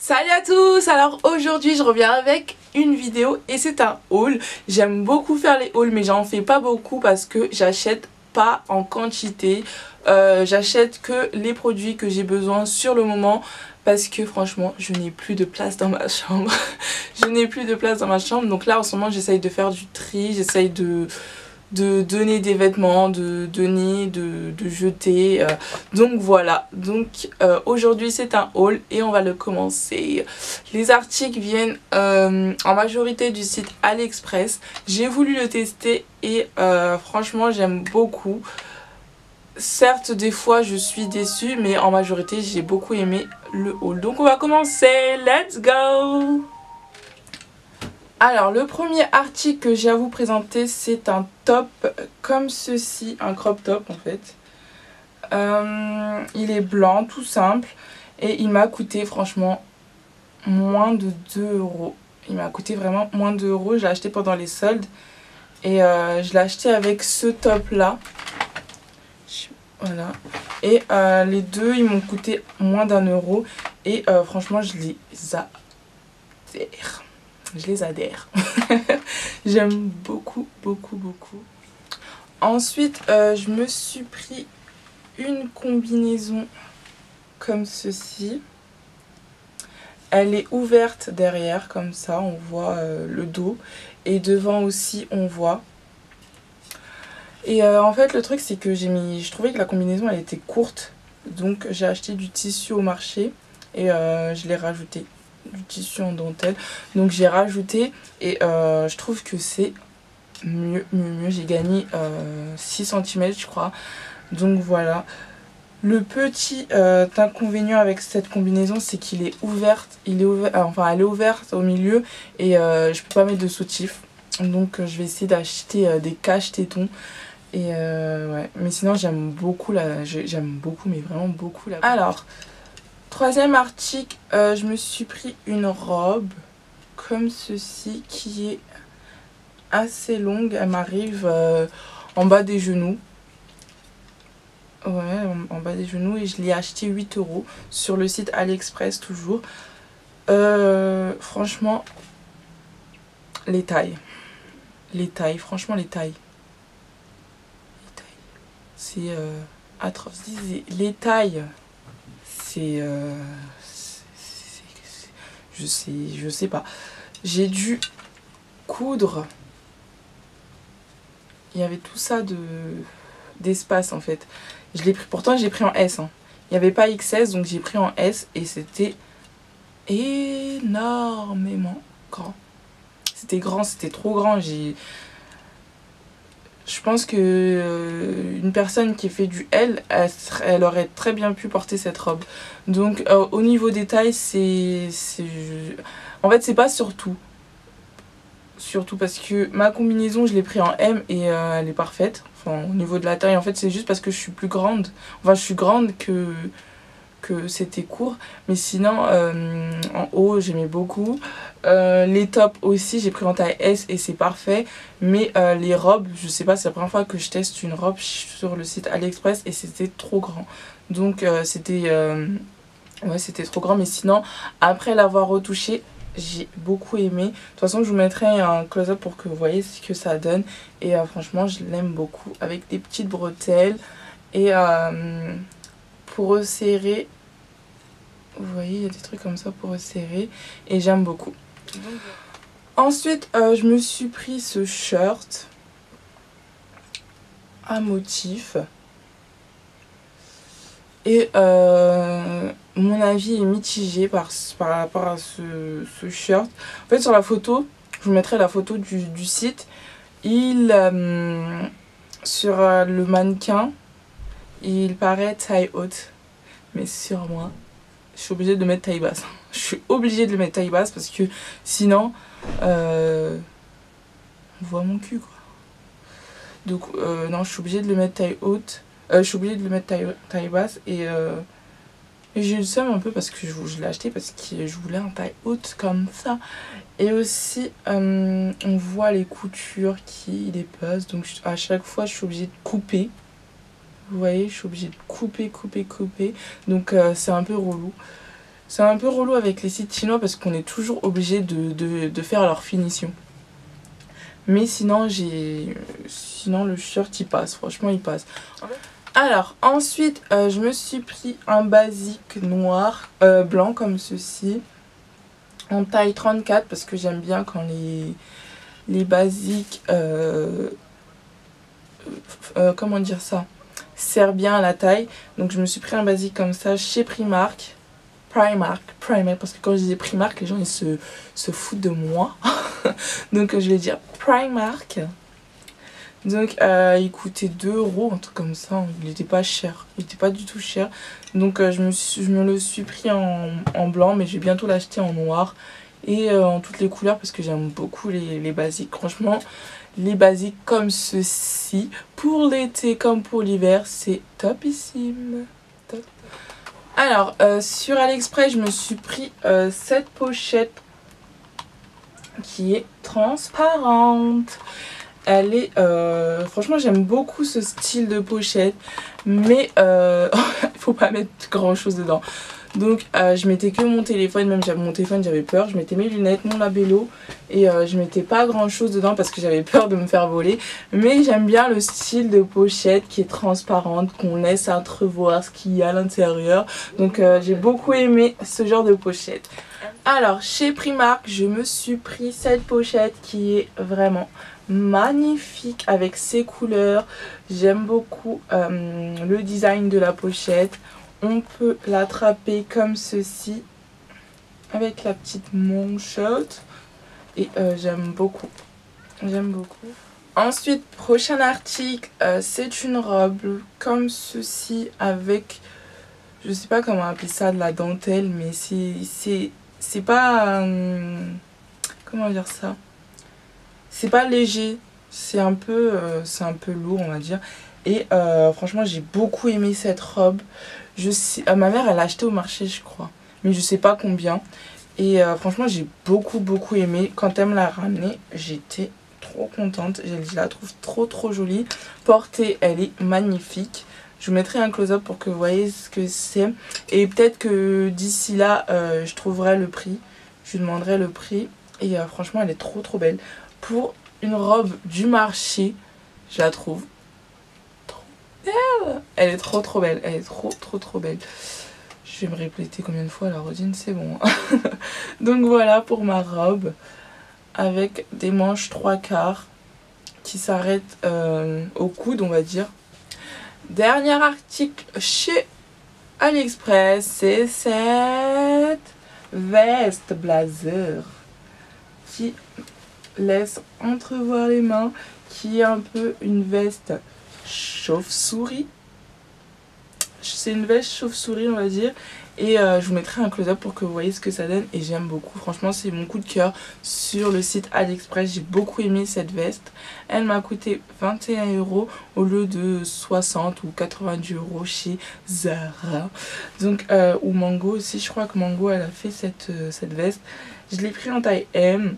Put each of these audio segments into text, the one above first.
Salut à tous! Alors aujourd'hui je reviens avec une vidéo et c'est un haul. J'aime beaucoup faire les hauls mais j'en fais pas beaucoup parce que j'achète pas en quantité. J'achète que les produits que j'ai besoin sur le moment parce que franchement je n'ai plus de place dans ma chambre. Je n'ai plus de place dans ma chambre, donc là en ce moment j'essaye de faire du tri, j'essaye de donner des vêtements, de donner, de jeter. Donc voilà, donc aujourd'hui c'est un haul et on va le commencer. Les articles viennent en majorité du site AliExpress. J'ai voulu le tester et franchement j'aime beaucoup. Certes des fois je suis déçue mais en majorité j'ai beaucoup aimé le haul. Donc on va commencer, let's go! Alors le premier article que j'ai à vous présenter c'est un top comme ceci, un crop top en fait. Il est blanc tout simple et il m'a coûté franchement moins de 2 €. Il m'a coûté vraiment moins de 2 €, je l'ai acheté pendant les soldes et je l'ai acheté avec ce top là. Voilà. Et les deux ils m'ont coûté moins d'1 € et franchement je les adhère. Je les adhère. J'aime beaucoup, beaucoup, beaucoup. Ensuite, je me suis pris une combinaison comme ceci. Elle est ouverte derrière, comme ça, on voit le dos. Et devant aussi, on voit. Et en fait, le truc, c'est que je trouvais que la combinaison, elle était courte. Donc, j'ai acheté du tissu au marché et je l'ai rajouté. Du tissu en dentelle, donc j'ai rajouté et je trouve que c'est mieux. J'ai gagné 6 cm je crois, donc voilà. Le petit inconvénient avec cette combinaison c'est qu'il est ouverte, elle est ouverte au milieu et je peux pas mettre de soutif, donc je vais essayer d'acheter des caches tétons. Et ouais, mais sinon j'aime beaucoup mais vraiment beaucoup la. Alors troisième article, je me suis pris une robe comme ceci qui est assez longue. Elle m'arrive en bas des genoux. Ouais, en bas des genoux et je l'ai acheté 8 € sur le site AliExpress toujours. Franchement, les tailles. Franchement les tailles. C'est atroce. Les tailles. C'est je sais pas, j'ai dû coudre, il y avait tout ça d'espace en fait. Je l'ai pris, pourtant j'ai pris en S hein. Il n'y avait pas XS donc j'ai pris en S et c'était énormément grand. C'était grand, c'était trop grand. Je pense que une personne qui fait du L, elle aurait très bien pu porter cette robe. Donc au niveau des tailles, en fait c'est pas surtout. Surtout parce que ma combinaison je l'ai pris en M et elle est parfaite. Enfin au niveau de la taille en fait c'est juste parce que je suis plus grande. Enfin je suis grande que c'était court, mais sinon en haut j'aimais beaucoup. Les tops aussi j'ai pris en taille S et c'est parfait, mais les robes je sais pas, c'est la première fois que je teste une robe sur le site AliExpress et c'était trop grand, donc c'était trop grand, mais sinon après l'avoir retouché j'ai beaucoup aimé. De toute façon je vous mettrai un close-up pour que vous voyez ce que ça donne et franchement je l'aime beaucoup, avec des petites bretelles et pour resserrer, vous voyez il y a des trucs comme ça pour resserrer et j'aime beaucoup. Ensuite je me suis pris ce shirt à motif et mon avis est mitigé par rapport à ce shirt. En fait sur la photo, je vous mettrai la photo du site, sur le mannequin il paraît taille haute, mais sur moi je suis obligée de le mettre taille basse. Je suis obligée de le mettre taille basse parce que sinon on voit mon cul quoi. Donc non, je suis obligée de le mettre taille haute. Je suis obligée de le mettre taille basse et j'ai eu le seum un peu parce que je l'ai acheté parce que je voulais un taille haute comme ça. Et aussi on voit les coutures qui dépassent, donc à chaque fois je suis obligée de couper. Vous voyez, je suis obligée de couper. Donc c'est un peu relou. C'est un peu relou avec les sites chinois parce qu'on est toujours obligé de faire leur finition. Mais sinon, le shirt il passe, franchement il passe. Alors ensuite je me suis pris un basique noir, blanc comme ceci, en taille 34 parce que j'aime bien quand les basiques, comment dire ça, servent bien à la taille. Donc je me suis pris un basique comme ça chez Primark, parce que quand je disais Primark, les gens ils se foutent de moi. Donc je vais dire Primark. Donc il coûtait 2 €, un truc comme ça, il n'était pas cher, il n'était pas du tout cher. Donc je me le suis pris en blanc, mais je vais bientôt l'acheter en noir et en toutes les couleurs parce que j'aime beaucoup les basiques. Franchement, les basiques comme ceci, pour l'été comme pour l'hiver, c'est topissime. Top. Alors sur AliExpress, je me suis pris cette pochette qui est transparente. Elle est, franchement j'aime beaucoup ce style de pochette, mais il faut pas mettre grand chose dedans. Donc je mettais que mon téléphone, même mon téléphone j'avais peur, je mettais mes lunettes, mon labello et je mettais pas grand chose dedans parce que j'avais peur de me faire voler. Mais j'aime bien le style de pochette qui est transparente, qu'on laisse entrevoir ce qu'il y a à l'intérieur. Donc j'ai beaucoup aimé ce genre de pochette. Alors chez Primark, je me suis pris cette pochette qui est vraiment magnifique avec ses couleurs. J'aime beaucoup le design de la pochette. On peut l'attraper comme ceci avec la petite manchette et j'aime beaucoup. J'aime beaucoup. Ensuite, prochain article, c'est une robe comme ceci avec, je sais pas comment appeler ça, de la dentelle, mais c'est pas, comment dire ça, c'est pas léger, c'est un peu lourd on va dire. Et franchement j'ai beaucoup aimé cette robe. Ma mère elle l'a achetée au marché je crois, mais je sais pas combien. Et franchement j'ai beaucoup aimé. Quand elle me l'a ramenée, j'étais trop contente. Je la trouve trop jolie. Portée, elle est magnifique. Je vous mettrai un close-up pour que vous voyez ce que c'est. Et peut-être que d'ici là je trouverai le prix. Je lui demanderai le prix. Et franchement elle est trop belle. Pour une robe du marché, je la trouve trop belle. Elle est trop belle. Elle est trop belle. Je vais me répéter combien de fois la rodine, c'est bon. Donc voilà pour ma robe. Avec des manches 3/4 qui s'arrêtent au coude on va dire. Dernier article chez AliExpress, c'est cette veste blazer qui laisse entrevoir les mains, qui est un peu une veste chauve-souris. C'est une veste chauve-souris on va dire. Et je vous mettrai un close-up pour que vous voyez ce que ça donne. Et j'aime beaucoup, franchement c'est mon coup de cœur sur le site AliExpress. J'ai beaucoup aimé cette veste. Elle m'a coûté 21 € au lieu de 60 ou 90 € chez Zara. Donc, ou Mango aussi, je crois que Mango elle a fait cette veste. Je l'ai pris en taille M.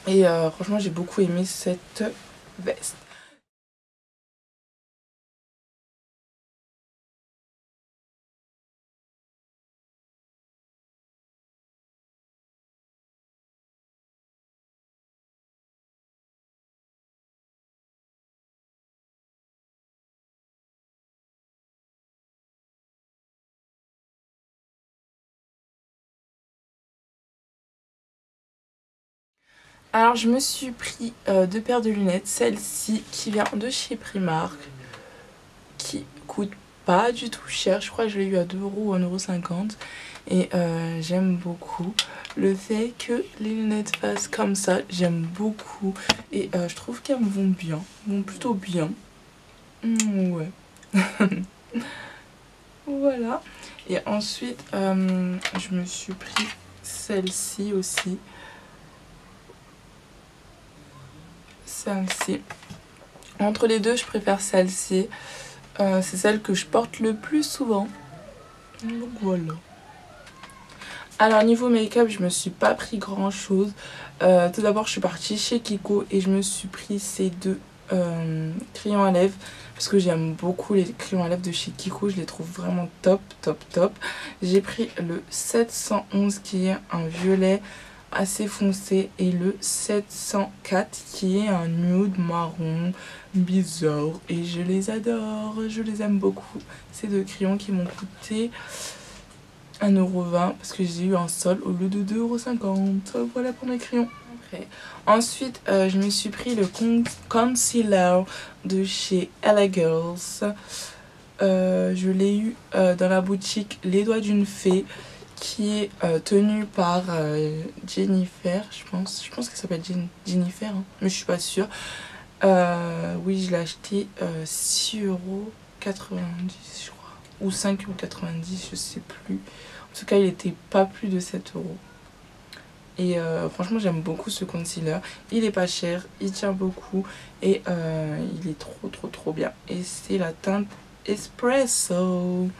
Et franchement j'ai beaucoup aimé cette veste. Alors je me suis pris 2 paires de lunettes, celle-ci qui vient de chez Primark, qui coûte pas du tout cher, je crois que je l'ai eu à 2 € ou 1,50 €. Et j'aime beaucoup le fait que les lunettes fassent comme ça, j'aime beaucoup. Et je trouve qu'elles me vont plutôt bien. Ouais. Voilà. Et ensuite je me suis pris celle-ci aussi. Celle-ci. Entre les deux, je préfère celle-ci. C'est celle que je porte le plus souvent. Donc voilà. Alors niveau make-up, je me suis pas pris grand chose. Tout d'abord, je suis partie chez Kiko et je me suis pris ces deux crayons à lèvres parce que j'aime beaucoup les crayons à lèvres de chez Kiko, je les trouve vraiment top top top. J'ai pris le 711 qui est un violet assez foncé et le 704 qui est un nude marron bizarre et je les adore, je les aime beaucoup. Ces deux crayons qui m'ont coûté 1,20 € parce que j'ai eu un solde au lieu de 2,50 €. Voilà pour mes crayons. Ensuite, je me suis pris le concealer de chez LA Girls. Je l'ai eu dans la boutique Les Doigts d'une Fée qui est tenue par Jennifer, je pense qu'elle s'appelle Jennifer, hein, mais je suis pas sûre. Oui, je l'ai acheté 6,90 € je crois, ou 5,90 €, je sais plus. En tout cas, il était pas plus de 7 €. Et franchement, j'aime beaucoup ce concealer. Il est pas cher, il tient beaucoup et il est trop bien. Et c'est la teinte Espresso.